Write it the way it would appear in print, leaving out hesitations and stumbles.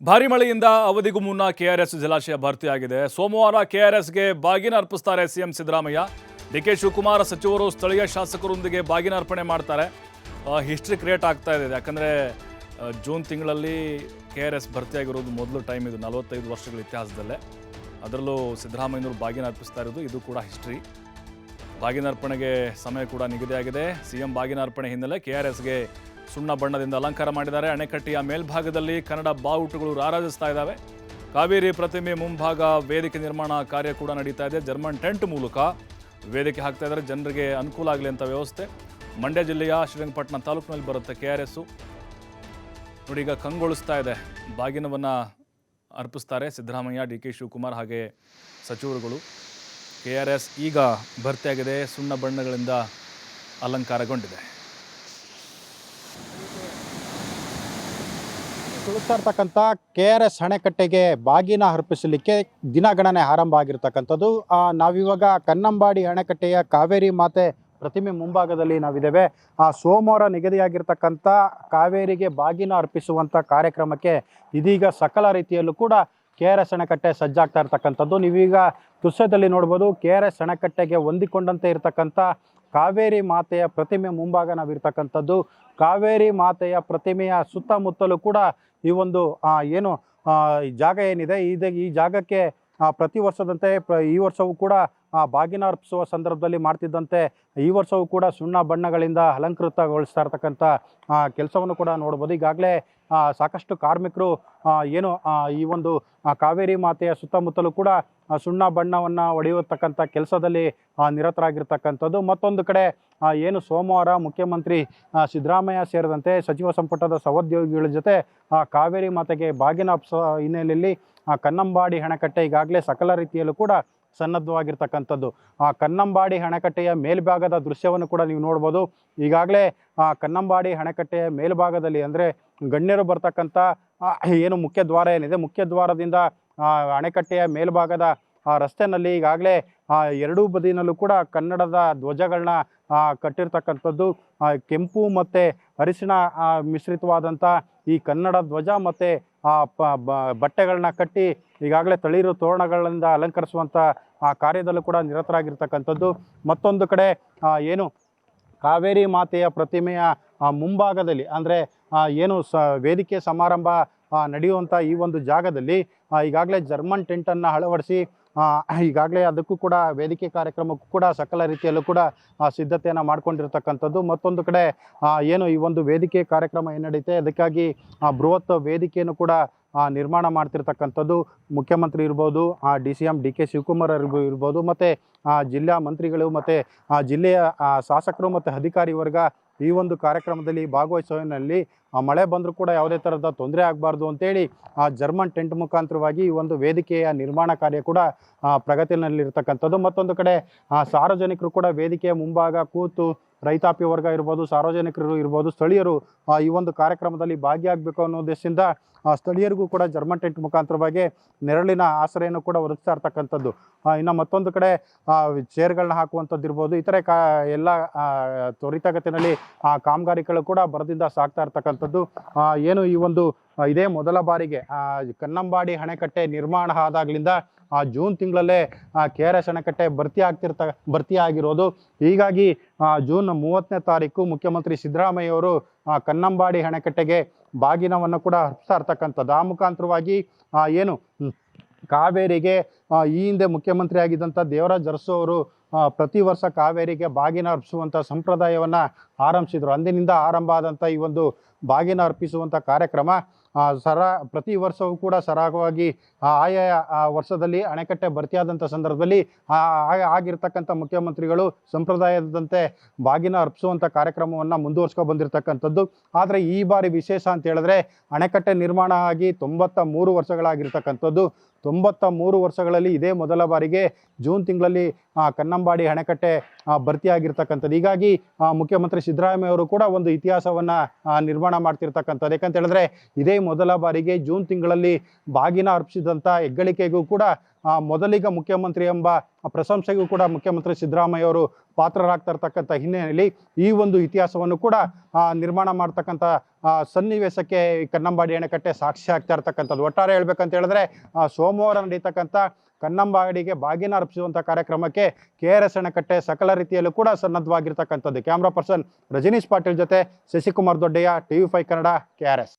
ಭಾರಿ ಮಳೆಯಿಂದ ಅವಧಿಗೂ ಮುನ್ನ ಕೆಆರ್ಎಸ್ ಜಲಾಶಯ ಭರ್ತಿಯಾಗಿದೆ. ಸೋಮವಾರ ಕೆಆರ್ಎಸ್ಗೆ ಬಾಗಿನ ಅರ್ಪಿಸ್ತಾರೆ ಸಿಎಂ ಸಿದ್ದರಾಮಯ್ಯ. ಡಿಕೆ ಶಿವಕುಮಾರ್ ಸಚಿವರು ಸ್ಥಳೀಯ ಶಾಸಕರೊಂದಿಗೆ ಬಾಗಿನ ಅರ್ಪಣೆ ಮಾಡ್ತಾರೆ. ಹಿಸ್ಟ್ರಿ ಕ್ರಿಯೇಟ್ ಆಗ್ತಾ ಇದೆ. ಯಾಕಂದರೆ ಜೂನ್ ತಿಂಗಳಲ್ಲಿ ಕೆಆರ್ಎಸ್ ಭರ್ತಿಯಾಗಿರೋದು ಮೊದಲು ಟೈಮ್ ಇದು 45 ವರ್ಷಗಳ ಇತಿಹಾಸದಲ್ಲೇ. ಅದರಲ್ಲೂ ಸಿದ್ದರಾಮಯ್ಯನವರು ಬಾಗಿನ ಅರ್ಪಿಸ್ತಾ ಇರೋದು ಇದು ಕೂಡ ಹಿಸ್ಟ್ರಿ. ಬಾಗಿನ ಅರ್ಪಣೆಗೆ ಸಮಯ ಕೂಡ ನಿಗದಿಯಾಗಿದೆ. ಸಿಎಂ ಬಾಗಿನ ಅರ್ಪಣೆ ಹಿನ್ನೆಲೆ ಕೆಆರ್ಎಸ್ಗೆ ಸುಣ್ಣ ಬಣ್ಣದಿಂದ ಅಲಂಕಾರ ಮಾಡಿದ್ದಾರೆ. ಅಣೆಕಟ್ಟೆಯ ಮೇಲ್ಭಾಗದಲ್ಲಿ ಕನ್ನಡ ಬಾವುಟಗಳು ರಾರಾಜಿಸ್ತಾ ಇದ್ದಾವೆ. ಕಾವೇರಿ ಪ್ರತಿಮೆ ಮುಂಭಾಗ ವೇದಿಕೆ ನಿರ್ಮಾಣ ಕಾರ್ಯ ಕೂಡ ನಡೀತಾ ಇದೆ. ಜರ್ಮನ್ ಟೆಂಟ್ ಮೂಲಕ ವೇದಿಕೆ ಹಾಕ್ತಾ ಇದ್ದಾರೆ. ಜನರಿಗೆ ಅನುಕೂಲ ಆಗಲಿ ಅಂತ ವ್ಯವಸ್ಥೆ. ಮಂಡ್ಯ ಜಿಲ್ಲೆಯ ಶ್ರೀರಂಗಪಟ್ಟಣ ತಾಲೂಕಿನಲ್ಲಿ ಬರುತ್ತೆ ಕೆಆರ್ಎಸ್ಸು. ನೋಡಿ, ಈಗ ಕಂಗೊಳಿಸ್ತಾ ಇದೆ. ಬಾಗಿನವನ್ನು ಅರ್ಪಿಸ್ತಾರೆ ಸಿದ್ದರಾಮಯ್ಯ, ಡಿಕೆ ಶಿವಕುಮಾರ್ ಹಾಗೆ ಸಚಿವರುಗಳು. ಕೆಆರ್ಎಸ್ ಈಗ ಭರ್ತಿಯಾಗಿದೆ, ಸುಣ್ಣ ಬಣ್ಣಗಳಿಂದ ಅಲಂಕಾರಗೊಂಡಿದೆ. ತುಳುಕ್ತಾ ಇರ್ತಕ್ಕಂಥ ಕೆಆರ್ಎಸ್ ಅಣೆಕಟ್ಟೆಗೆ ಬಾಗಿನ ಅರ್ಪಿಸಲಿಕ್ಕೆ ದಿನಗಣನೆ ಆರಂಭ ಆಗಿರ್ತಕ್ಕಂಥದ್ದು. ನಾವಿವಾಗ ಕನ್ನಂಬಾಡಿ ಅಣೆಕಟ್ಟೆಯ ಕಾವೇರಿ ಮಾತೆ ಪ್ರತಿಮೆ ಮುಂಭಾಗದಲ್ಲಿ ನಾವಿದ್ದೇವೆ. ಸೋಮವಾರ ನಿಗದಿಯಾಗಿರ್ತಕ್ಕಂಥ ಕಾವೇರಿಗೆ ಬಾಗಿನ ಅರ್ಪಿಸುವಂಥ ಕಾರ್ಯಕ್ರಮಕ್ಕೆ ಇದೀಗ ಸಕಲ ರೀತಿಯಲ್ಲೂ ಕೂಡ ಕೆಆರ್ಎಸ್ ಅಣೆಕಟ್ಟೆ ಸಜ್ಜಾಗ್ತಾ ಇರ್ತಕ್ಕಂಥದ್ದು. ನೀವೀಗ ದೃಶ್ಯದಲ್ಲಿ ನೋಡ್ಬೋದು, ಕೆಆರ್ಎಸ್ ಅಣೆಕಟ್ಟೆಗೆ ಹೊಂದಿಕೊಂಡಂತೆ ಇರತಕ್ಕಂಥ ಕಾವೇರಿ ಮಾತೆಯ ಪ್ರತಿಮೆ ಮುಂಭಾಗ ನಾವಿರ್ತಕ್ಕಂಥದ್ದು. ಕಾವೇರಿ ಮಾತೆಯ ಪ್ರತಿಮೆಯ ಸುತ್ತಮುತ್ತಲೂ ಕೂಡ ಈ ಒಂದು ಏನು ಜಾಗ ಏನಿದೆ, ಈ ಜಾಗಕ್ಕೆ ಪ್ರತಿ ವರ್ಷದಂತೆ ಈ ವರ್ಷವೂ ಕೂಡ ಬಾಗಿನ ಅರ್ಪಿಸುವ ಸಂದರ್ಭದಲ್ಲಿ ಮಾಡ್ತಿದ್ದಂತೆ ಈ ವರ್ಷವೂ ಕೂಡ ಸುಣ್ಣ ಬಣ್ಣಗಳಿಂದ ಅಲಂಕೃತಗೊಳಿಸ್ತಾ ಇರ್ತಕ್ಕಂಥ ಕೆಲಸವನ್ನು ಕೂಡ ನೋಡ್ಬೋದು. ಈಗಾಗಲೇ ಸಾಕಷ್ಟು ಕಾರ್ಮಿಕರು ಏನು ಈ ಒಂದು ಕಾವೇರಿ ಮಾತೆಯ ಸುತ್ತಮುತ್ತಲೂ ಕೂಡ ಸುಣ್ಣ ಬಣ್ಣವನ್ನು ಹೊಡೆಯತಕ್ಕಂಥ ಕೆಲಸದಲ್ಲಿ ನಿರತರಾಗಿರ್ತಕ್ಕಂಥದ್ದು. ಮತ್ತೊಂದು ಕಡೆ ಏನು ಸೋಮವಾರ ಮುಖ್ಯಮಂತ್ರಿ ಸಿದ್ದರಾಮಯ್ಯ ಸೇರಿದಂತೆ ಸಚಿವ ಸಂಪುಟದ ಸಹೋದ್ಯೋಗಿಗಳ ಜೊತೆ ಕಾವೇರಿ ಮಾತೆಗೆ ಬಾಗಿನ ಅರ್ಪಿಸುವ ಹಿನ್ನೆಲೆಯಲ್ಲಿ ಕನ್ನಂಬಾಡಿ ಅಣೆಕಟ್ಟೆ ಈಗಾಗಲೇ ಸಕಲ ರೀತಿಯಲ್ಲೂ ಕೂಡ ಸನ್ನದ್ಧವಾಗಿರ್ತಕ್ಕಂಥದ್ದು. ಕನ್ನಂಬಾಡಿ ಅಣೆಕಟ್ಟೆಯ ಮೇಲ್ಭಾಗದ ದೃಶ್ಯವನ್ನು ಕೂಡ ನೀವು ನೋಡ್ಬೋದು. ಈಗಾಗಲೇ ಕನ್ನಂಬಾಡಿ ಅಣೆಕಟ್ಟೆಯ ಮೇಲ್ಭಾಗದಲ್ಲಿ ಅಂದರೆ ಗಣ್ಯರು ಬರ್ತಕ್ಕಂಥ ಏನು ಮುಖ್ಯ ದ್ವಾರ ಏನಿದೆ, ಮುಖ್ಯ ದ್ವಾರದಿಂದ ಅಣೆಕಟ್ಟೆಯ ಮೇಲ್ಭಾಗದ ರಸ್ತೆಯಲ್ಲಿ ಈಗಾಗಲೇ ಎರಡೂ ಬದಿನಲ್ಲೂ ಕೂಡ ಕನ್ನಡದ ಧ್ವಜಗಳನ್ನ ಕಟ್ಟಿರ್ತಕ್ಕಂಥದ್ದು. ಕೆಂಪು ಮತ್ತು ಅರಿಶಿಣ ಮಿಶ್ರಿತವಾದಂಥ ಈ ಕನ್ನಡ ಧ್ವಜ ಮತ್ತು ಬಟ್ಟೆಗಳನ್ನ ಕಟ್ಟಿ ಈಗಾಗಲೇ ತಳಿರು ತೋರಣಗಳಿಂದ ಅಲಂಕರಿಸುವಂಥ ಕಾರ್ಯದಲ್ಲೂ ಕೂಡ ನಿರತರಾಗಿರ್ತಕ್ಕಂಥದ್ದು. ಮತ್ತೊಂದು ಕಡೆ ಏನು ಕಾವೇರಿ ಮಾತೆಯ ಪ್ರತಿಮೆಯ ಮುಂಭಾಗದಲ್ಲಿ ಅಂದರೆ ಏನು ವೇದಿಕೆ ಸಮಾರಂಭ ನಡೆಯುವಂಥ ಈ ಒಂದು ಜಾಗದಲ್ಲಿ ಈಗಾಗಲೇ ಜರ್ಮನ್ ಟೆಂಟನ್ನು ಅಳವಡಿಸಿ ಈಗಾಗಲೇ ಅದಕ್ಕೂ ಕೂಡ ವೇದಿಕೆ ಕಾರ್ಯಕ್ರಮಕ್ಕೂ ಕೂಡ ಸಕಲ ರೀತಿಯಲ್ಲೂ ಕೂಡ ಸಿದ್ಧತೆಯನ್ನು ಮಾಡ್ಕೊಂಡಿರ್ತಕ್ಕಂಥದ್ದು. ಮತ್ತೊಂದು ಕಡೆ ಏನು ಈ ಒಂದು ವೇದಿಕೆ ಕಾರ್ಯಕ್ರಮ ಏನು ನಡೀತೆ ಅದಕ್ಕಾಗಿ ಬೃಹತ್ ವೇದಿಕೆಯನ್ನು ಕೂಡ ನಿರ್ಮಾಣ ಮಾಡ್ತಿರ್ತಕ್ಕಂಥದ್ದು. ಮುಖ್ಯಮಂತ್ರಿ ಇರ್ಬೋದು, DCM DK ಶಿವಕುಮಾರ್ ಇರ್ಬೋದು, ಮತ್ತು ಜಿಲ್ಲಾ ಮಂತ್ರಿಗಳು ಮತ್ತು ಜಿಲ್ಲೆಯ ಶಾಸಕರು ಮತ್ತು ಅಧಿಕಾರಿ ವರ್ಗ ಈ ಒಂದು ಕಾರ್ಯಕ್ರಮದಲ್ಲಿ ಭಾಗವಹಿಸುವಲ್ಲಿ ಮಳೆ ಬಂದರೂ ಕೂಡ ಯಾವುದೇ ಥರದ ತೊಂದರೆ ಆಗಬಾರ್ದು ಅಂತೇಳಿ ಜರ್ಮನ್ ಟೆಂಟ್ ಮುಖಾಂತರವಾಗಿ ಈ ಒಂದು ವೇದಿಕೆಯ ನಿರ್ಮಾಣ ಕಾರ್ಯ ಕೂಡ ಪ್ರಗತಿಯಲ್ಲಿರ್ತಕ್ಕಂಥದ್ದು. ಮತ್ತೊಂದು ಕಡೆ ಸಾರ್ವಜನಿಕರು ಕೂಡ ವೇದಿಕೆಯ ಮುಂಭಾಗ ಕೂತು ರೈತಾಪಿ ವರ್ಗ ಇರ್ಬೋದು, ಸಾರ್ವಜನಿಕರು ಇರ್ಬೋದು, ಸ್ಥಳೀಯರು ಈ ಒಂದು ಕಾರ್ಯಕ್ರಮದಲ್ಲಿ ಭಾಗಿಯಾಗಬೇಕು ಅನ್ನೋ ಉದ್ದೇಶದಿಂದ ಸ್ಥಳೀಯರಿಗೂ ಕೂಡ ಜರ್ಮನ್ ಟೆಂಟ್ ಮುಖಾಂತರವಾಗಿ ನೆರಳಿನ ಆಸರೆಯನ್ನು ಕೂಡ ಒದಗಿಸ್ತಾ ಇರ್ತಕ್ಕಂಥದ್ದು. ಇನ್ನು ಮತ್ತೊಂದು ಕಡೆ ಚೇರ್ಗಳನ್ನ ಹಾಕುವಂಥದ್ದು ಇರ್ಬೋದು, ಇತರೆ ಎಲ್ಲ ತ್ವರಿತಗತಿನಲ್ಲಿ ಕಾಮಗಾರಿಗಳು ಕೂಡ ಬರದಿಂದ ಸಾಗ್ತಾ ಇರ್ತಕ್ಕಂಥದ್ದು. ಏನು ಈ ಒಂದು ಇದೇ ಮೊದಲ ಬಾರಿಗೆ ಕನ್ನಂಬಾಡಿ ಅಣೆಕಟ್ಟೆ ನಿರ್ಮಾಣ ಆದಾಗಲಿಂದ ಜೂನ್ ತಿಂಗಳಲ್ಲೇ ಕೆಆರ್ಎಸ್ ಅಣೆಕಟ್ಟೆ ಭರ್ತಿ ಆಗಿರೋದು. ಹೀಗಾಗಿ ಜೂನ್ 30ನೇ ತಾರೀಕು ಮುಖ್ಯಮಂತ್ರಿ ಸಿದ್ದರಾಮಯ್ಯ ಅವರು ಕನ್ನಂಬಾಡಿ ಅಣೆಕಟ್ಟೆಗೆ ಬಾಗಿನವನ್ನು ಕೂಡ ಅರ್ಪಿಸ್ತಾ ಇರ್ತಕ್ಕಂಥದ್ದು. ಆ ಮುಖಾಂತರವಾಗಿ ಏನು ಕಾವೇರಿಗೆ ಈ ಹಿಂದೆ ಮುಖ್ಯಮಂತ್ರಿ ಆಗಿದ್ದಂಥ ದೇವರಾಜ್ ಅರಸು ಅವರು ಪ್ರತಿ ವರ್ಷ ಕಾವೇರಿಗೆ ಬಾಗಿನ ಅರ್ಪಿಸುವಂಥ ಸಂಪ್ರದಾಯವನ್ನು ಆರಂಭಿಸಿದರು. ಅಂದಿನಿಂದ ಆರಂಭ ಆದಂಥ ಈ ಒಂದು ಬಾಗಿನ ಅರ್ಪಿಸುವಂಥ ಕಾರ್ಯಕ್ರಮ ಪ್ರತಿ ವರ್ಷವೂ ಕೂಡ ಸರಾಗವಾಗಿ ಆಯಾ ವರ್ಷದಲ್ಲಿ ಅಣೆಕಟ್ಟೆ ಭರ್ತಿಯಾದಂಥ ಸಂದರ್ಭದಲ್ಲಿ ಆಗಿರ್ತಕ್ಕಂಥ ಮುಖ್ಯಮಂತ್ರಿಗಳು ಸಂಪ್ರದಾಯದಂತೆ ಬಾಗಿನ ಅರ್ಪಿಸುವಂಥ ಕಾರ್ಯಕ್ರಮವನ್ನು ಮುಂದುವರ್ಸ್ಕೊ ಬಂದಿರತಕ್ಕಂಥದ್ದು. ಆದರೆ ಈ ಬಾರಿ ವಿಶೇಷ ಅಂತ ಹೇಳಿದ್ರೆ ಅಣೆಕಟ್ಟೆ ನಿರ್ಮಾಣ ಆಗಿ 93 ವರ್ಷಗಳಾಗಿರ್ತಕ್ಕಂಥದ್ದು. 93 ವರ್ಷಗಳಲ್ಲಿ ಇದೇ ಮೊದಲ ಬಾರಿಗೆ ಜೂನ್ ತಿಂಗಳಲ್ಲಿ ಕನ್ನಂಬಾಡಿ ಅಣೆಕಟ್ಟೆ ಭರ್ತಿಯಾಗಿರ್ತಕ್ಕಂಥದ್ದು. ಹೀಗಾಗಿ ಮುಖ್ಯಮಂತ್ರಿ ಸಿದ್ದರಾಮಯ್ಯ ಅವರು ಕೂಡ ಒಂದು ಇತಿಹಾಸವನ್ನು ನಿರ್ಮಾಣ ಮಾಡ್ತಿರ್ತಕ್ಕಂಥದ್ದು. ಯಾಕಂತ ಹೇಳಿದ್ರೆ ಇದೇ ಮೊದಲ ಬಾರಿಗೆ ಜೂನ್ ತಿಂಗಳಲ್ಲಿ ಬಾಗಿನ ಅರ್ಪಿಸಿದಂಥ ಹೆಗ್ಗಳಿಕೆಗೂ ಕೂಡ ಮೊದಲಿಗ ಮುಖ್ಯಮಂತ್ರಿ ಎಂಬ ಪ್ರಶಂಸೆಗೂ ಕೂಡ ಮುಖ್ಯಮಂತ್ರಿ ಸಿದ್ದರಾಮಯ್ಯ ಅವರು ಪಾತ್ರರಾಗ್ತಾ ಇರ್ತಕ್ಕಂಥ ಹಿನ್ನೆಲೆಯಲ್ಲಿ ಈ ಒಂದು ಇತಿಹಾಸವನ್ನು ಕೂಡ ನಿರ್ಮಾಣ ಮಾಡ್ತಕ್ಕಂಥ ಸನ್ನಿವೇಶಕ್ಕೆ ಈ ಕನ್ನಂಬಾಡಿ ಅಣೆಕಟ್ಟೆ ಸಾಕ್ಷಿ ಆಗ್ತಾ ಇರ್ತಕ್ಕಂಥದ್ದು. ಒಟ್ಟಾರೆ ಹೇಳ್ಬೇಕಂತ ಹೇಳಿದ್ರೆ ಸೋಮವಾರ ನಡೀತಕ್ಕಂಥ ಕನ್ನಂಬಾಡಿಗೆ ಬಾಗಿನ ಅರ್ಪಿಸುವಂಥ ಕಾರ್ಯಕ್ರಮಕ್ಕೆ KRS ಅಣೆಕಟ್ಟೆ ಸಕಲ ರೀತಿಯಲ್ಲೂ ಕೂಡ ಸನ್ನದ್ಧವಾಗಿರ್ತಕ್ಕಂಥದ್ದು. ಕ್ಯಾಮ್ರಾ ಪರ್ಸನ್ ರಜನೀಶ್ ಪಾಟೀಲ್ ಜೊತೆ ಶಶಿಕುಮಾರ್ ದೊಡ್ಡಯ್ಯ, TV5 ಕನ್ನಡ, KRS.